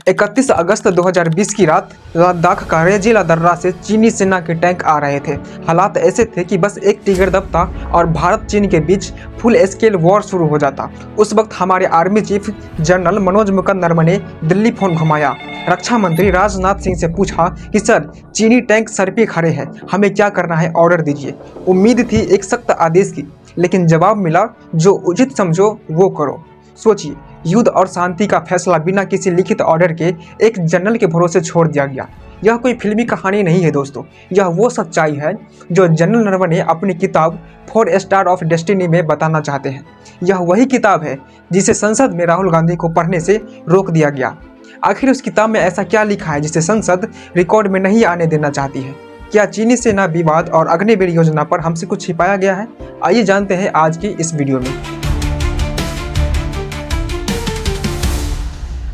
31 अगस्त 2020 की रात लद्दाख का रेजिला दर्रा से चीनी सेना के टैंक आ रहे थे। हालात ऐसे थे कि बस एक टिगर दबता और भारत चीन के बीच फुल स्केल वॉर शुरू हो जाता। उस वक्त हमारे army chief general Manoj Mukund Naravane ने दिल्ली फोन घुमाया। रक्षा मंत्री राजनाथ सिंह से पूछा कि सर, चीनी टैंक सर पे खड़े हैं, हमें क्या करना है, ऑर्डर दीजिए। उम्मीद थी एक सख्त आदेश की, लेकिन जवाब मिला, जो उचित समझो वो करो। सोचिए, युद्ध और शांति का फैसला बिना किसी लिखित ऑर्डर के एक जनरल के भरोसे छोड़ दिया गया। यह कोई फिल्मी कहानी नहीं है दोस्तों, यह वो सच्चाई है जो जनरल नरवणे अपनी किताब 4 स्टार ऑफ डेस्टिनी में बताना चाहते हैं। यह वही किताब है जिसे संसद में राहुल गांधी को पढ़ने से रोक दिया गया। आखिर उस किताब में ऐसा क्या लिखा है जिसे संसद रिकॉर्ड में नहीं आने देना चाहती है? क्या चीनी सेना विवाद और अग्निवीर योजना पर हमसे कुछ छिपाया गया है? आइए जानते हैं आज की इस वीडियो में।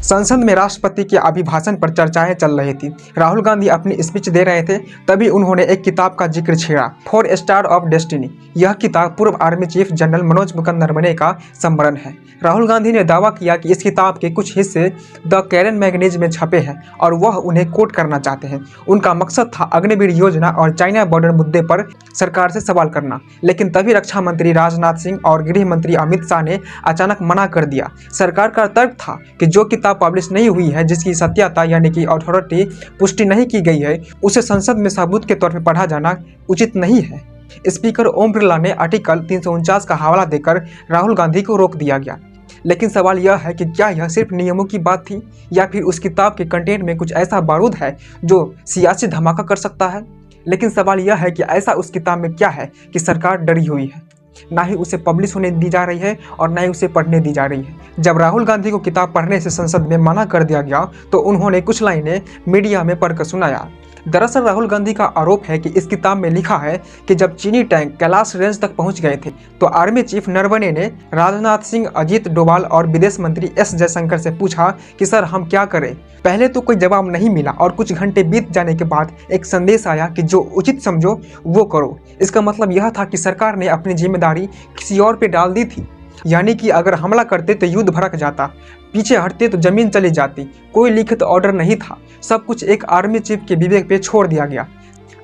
संसद में राष्ट्रपति के अभिभाषण पर चर्चाएं चल रही थी। राहुल गांधी अपनी स्पीच दे रहे थे, तभी उन्होंने एक किताब का जिक्र छेड़ा, 4 स्टार ऑफ डेस्टिनी। यह किताब पूर्व army chief general Manoj Mukund Naravane का संस्मरण है। राहुल गांधी ने दावा किया कि इस किताब के कुछ हिस्से द कैरन मैगजीन में छपे हैं और वह उन्हें कोट करना चाहते हैं। उनका मकसद था अग्निवीर योजना और चाइना बॉर्डर मुद्दे पर सरकार से सवाल करना। लेकिन तभी रक्षा मंत्री राजनाथ सिंह और गृह मंत्री अमित शाह ने अचानक मना कर दिया। सरकार का तर्क था कि जो किताब पब्लिश नहीं हुई है, जिसकी सत्यता यानी कि अथॉरिटी पुष्टि नहीं की गई है, उसे संसद में सबूत के तौर पर पढ़ा जाना उचित नहीं है। स्पीकर ओम बिरला ने आर्टिकल 349 का हवाला देकर राहुल गांधी को रोक दिया गया। लेकिन सवाल यह है कि क्या यह सिर्फ नियमों की बात थी या फिर उस किताब के कंटेंट में कुछ ऐसा बारूद है जो सियासी धमाका कर सकता है? लेकिन सवाल यह है कि ऐसा उस किताब में क्या है कि सरकार डरी हुई है? ना ही उसे पब्लिश होने दी जा रही है और ना ही उसे पढ़ने दी जा रही है। जब राहुल गांधी को किताब पढ़ने से संसद में मना कर दिया गया तो उन्होंने कुछ लाइनें मीडिया में पढ़कर सुनाया। दरअसल राहुल गांधी का आरोप है कि इस किताब में लिखा है कि जब चीनी टैंक कैलाश रेंज तक पहुंच गए थे तो आर्मी चीफ नरवणे ने राजनाथ सिंह, अजीत डोभाल और विदेश मंत्री एस जयशंकर से पूछा कि सर हम क्या करें। पहले तो कोई जवाब नहीं मिला और कुछ घंटे बीत जाने के बाद एक संदेश आया कि जो उचित समझो वो करो। इसका मतलब यह था कि सरकार ने अपनी जिम्मेदारी किसी और पे डाल दी थी, यानी कि अगर हमला करते तो युद्ध भड़क जाता, पीछे हटते तो जमीन चली जाती। कोई लिखित ऑर्डर नहीं था, सब कुछ एक आर्मी चीफ के विवेक पे छोड़ दिया गया।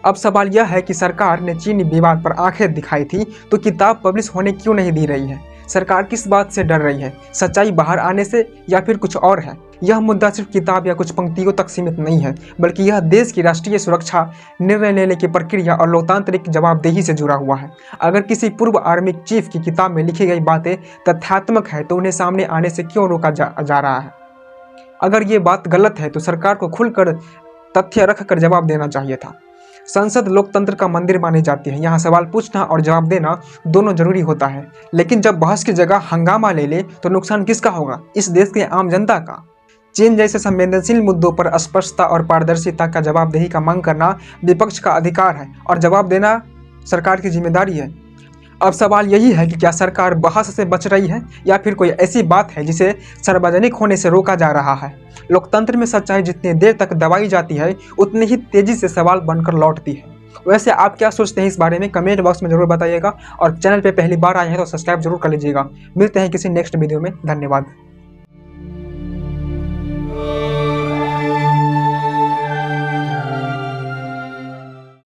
अब सवाल यह है कि सरकार ने चीनी विवाद पर आंखें दिखाई थी तो किताब पब्लिश होने क्यों नहीं दी रही है? सरकार किस बात से डर रही है? सच्चाई बाहर आने से या फिर कुछ और है? यह मुद्दा सिर्फ किताब या कुछ पंक्तियों तक सीमित नहीं है, बल्कि यह देश की राष्ट्रीय सुरक्षा, निर्णय लेने की प्रक्रिया और लोकतांत्रिक जवाबदेही से जुड़ा हुआ है। अगर किसी पूर्व आर्मी चीफ की किताब में लिखी गई बातें तथ्यात्मक है तो उन्हें सामने आने से क्यों रोका जा रहा है? अगर ये बात गलत है तो सरकार को खुलकर तथ्य रखकर जवाब देना चाहिए था। संसद लोकतंत्र का मंदिर मानी जाती है, यहाँ सवाल पूछना और जवाब देना दोनों जरूरी होता है। लेकिन जब बहस की जगह हंगामा ले ले तो नुकसान किसका होगा? इस देश के आम जनता का। चीन जैसे संवेदनशील मुद्दों पर स्पष्टता और पारदर्शिता का जवाबदेही का मांग करना विपक्ष का अधिकार है और जवाब देना सरकार की जिम्मेदारी है। अब सवाल यही है कि क्या सरकार बहस से बच रही है या फिर कोई ऐसी बात है जिसे सार्वजनिक होने से रोका जा रहा है? लोकतंत्र में सच्चाई जितनी देर तक दबाई जाती है उतनी ही तेजी से सवाल बनकर लौटती है। वैसे आप क्या सोचते हैं इस बारे में? कमेंट बॉक्स में जरूर बताइएगा और चैनल पे पहली बार आए हैं तो सब्सक्राइब जरूर कर लीजिएगा। मिलते हैं किसी नेक्स्ट वीडियो में। धन्यवाद।